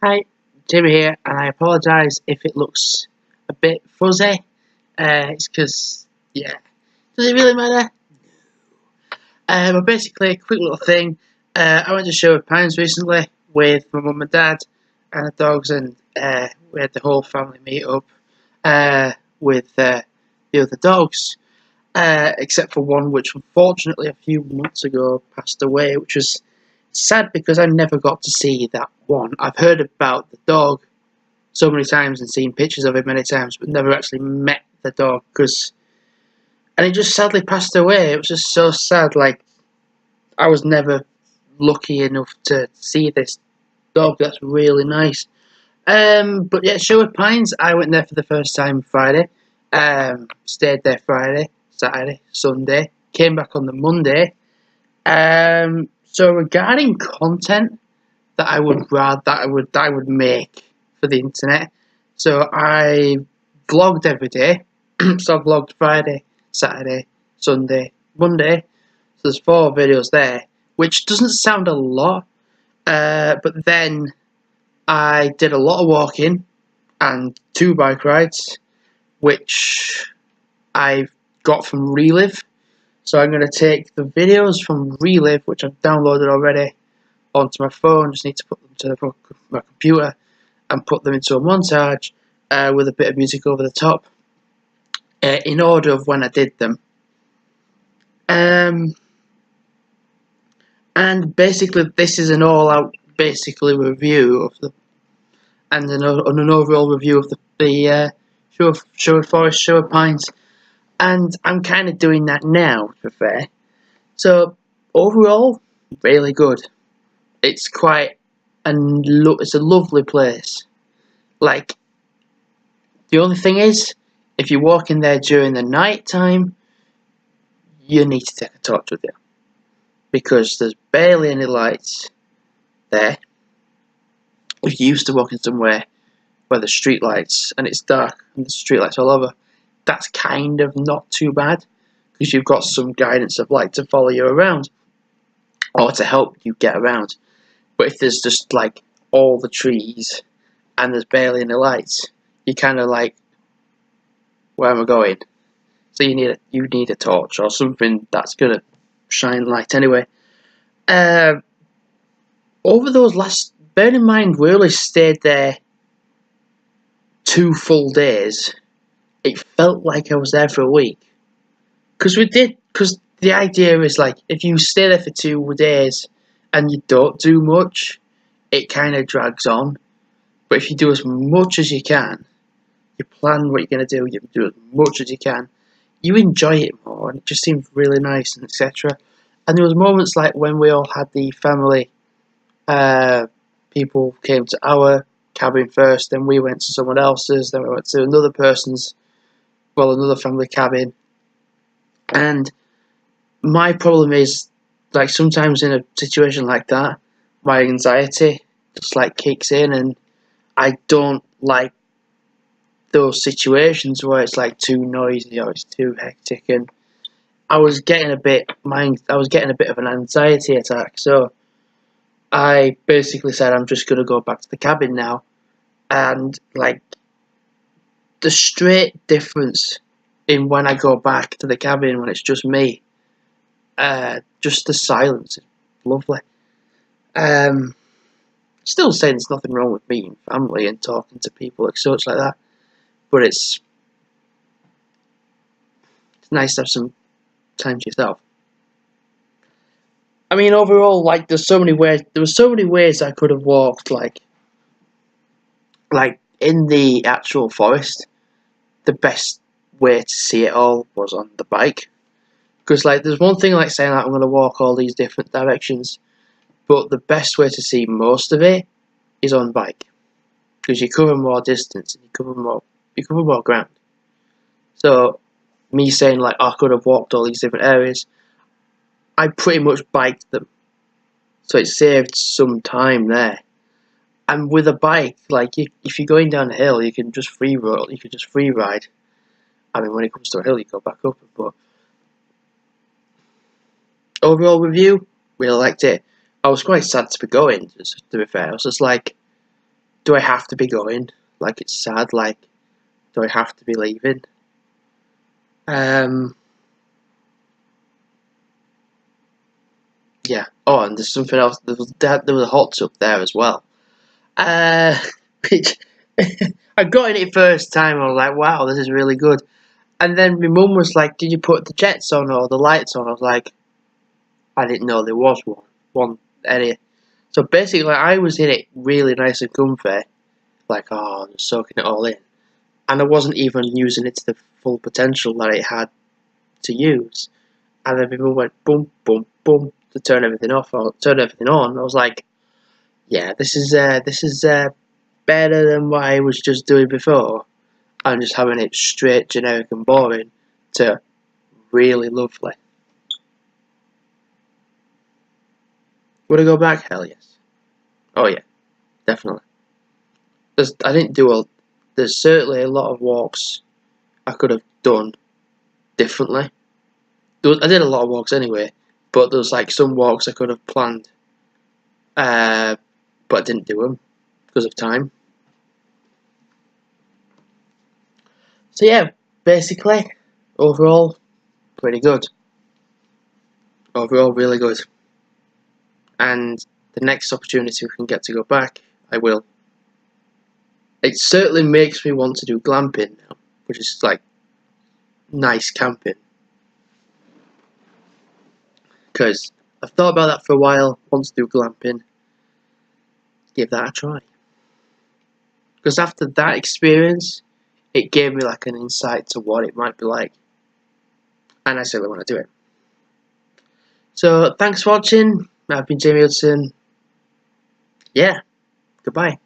Hi, Jimmy here, and I apologise if it looks a bit fuzzy. It's because, yeah, does it really matter? But basically, a quick little thing. I went to Sherwood Pines recently with my mum and dad and the dogs, and we had the whole family meet up with the other dogs, except for one which unfortunately a few months ago passed away, which was sad because I never got to see that one. I've heard about the dog so many times and seen pictures of him many times, but never actually met the dog and he just sadly passed away. It was just so sad. Like, I was never lucky enough to see this dog. That's really nice. But yeah, Sherwood Pines. I went there for the first time Friday. Stayed there Friday, Saturday, Sunday. Came back on the Monday. So regarding content that I would make for the internet. So I vlogged every day. So I vlogged Friday, Saturday, Sunday, Monday. So there's 4 videos there, which doesn't sound a lot, but then I did a lot of walking and 2 bike rides, which I got from Relive. So I'm going to take the videos from Relive, which I've downloaded already, onto my phone. Just need to put them to my computer and put them into a montage with a bit of music over the top in order of when I did them. And basically this is an all-out review of the and an overall review of the Sherwood Forest, Sherwood Pines, and I'm kind of doing that now, to be fair. So overall, really good. It's it's a lovely place. Like, the only thing is, if you walk in there during the night time, you need to take a torch with you, because there's barely any lights there. If you're used to walking somewhere where there's street lights and it's dark and there's street lights all over, that's kind of not too bad, because you've got some guidance of light to follow you around or to help you get around. But if there's just like all the trees and there's barely any lights, you're kind of like, where am I going? So you need a torch or something that's gonna shine light anyway. Over those bear in mind, we only stayed there 2 full days. It felt like I was there for a week, because the idea is, like, if you stay there for 2 days and you don't do much, it kind of drags on. But if you do as much as you can, you plan what you're going to do, you do as much as you can, you enjoy it more, and it just seems really nice, and etc. And there was moments like when we all had the family, people came to our cabin first, then we went to someone else's, then we went to another family cabin. And my problem is, like, sometimes in a situation like that, my anxiety just like kicks in, and I don't like those situations where it's like too noisy or it's too hectic, and I was getting a bit of an anxiety attack. So I basically said, I'm just gonna go back to the cabin now. And like, the straight difference in when I go back to the cabin when it's just me, just the silence is lovely. Still saying there's nothing wrong with meeting family and talking to people like such like that, but it's nice to have some time to yourself. I mean, overall, like, there were so many ways I could have walked, like in the actual forest. The best way to see it all was on the bike, because, like, there's one thing like saying, like, I'm going to walk all these different directions, but the best way to see most of it is on bike, because you cover more distance and you cover more ground. So me saying, like, I could have walked all these different areas, I pretty much biked them, so it saved some time there. And with a bike, like, if you're going down a hill, you can just free roll, you can just free ride. I mean, when it comes to a hill, you go back up. But overall review, really liked it. I was quite sad to be going, to be fair. I was just like, do I have to be going? Like, it's sad. Like, do I have to be leaving? Yeah. Oh, and there's something else. There was a hot tub there as well. Which I got in it first time. I was like, wow, this is really good. And then my mum was like, did you put the jets on or the lights on? I was like, I didn't know there was one area. So basically, I was in it really nice and comfy, like, oh, just soaking it all in. And I wasn't even using it to the full potential that it had to use. And then people went boom, boom, boom to turn everything off or turn everything on. I was like, yeah, this is better than what I was just doing before. And just having it straight, generic, and boring to really lovely. Would I go back? Hell yes. Oh yeah, definitely. I didn't do a. There's certainly a lot of walks I could have done differently. I did a lot of walks anyway, but there was like some walks I could have planned, but I didn't do them because of time. So yeah, basically, overall, pretty good. Overall, really good. And the next opportunity we can get to go back, I will. It certainly makes me want to do glamping now, which is like nice camping. Because I've thought about that for a while, want to do glamping. Give that a try. Because after that experience, it gave me like an insight to what it might be like. And I certainly want to do it. So thanks for watching. I've been Jamie Hudson. Yeah, goodbye.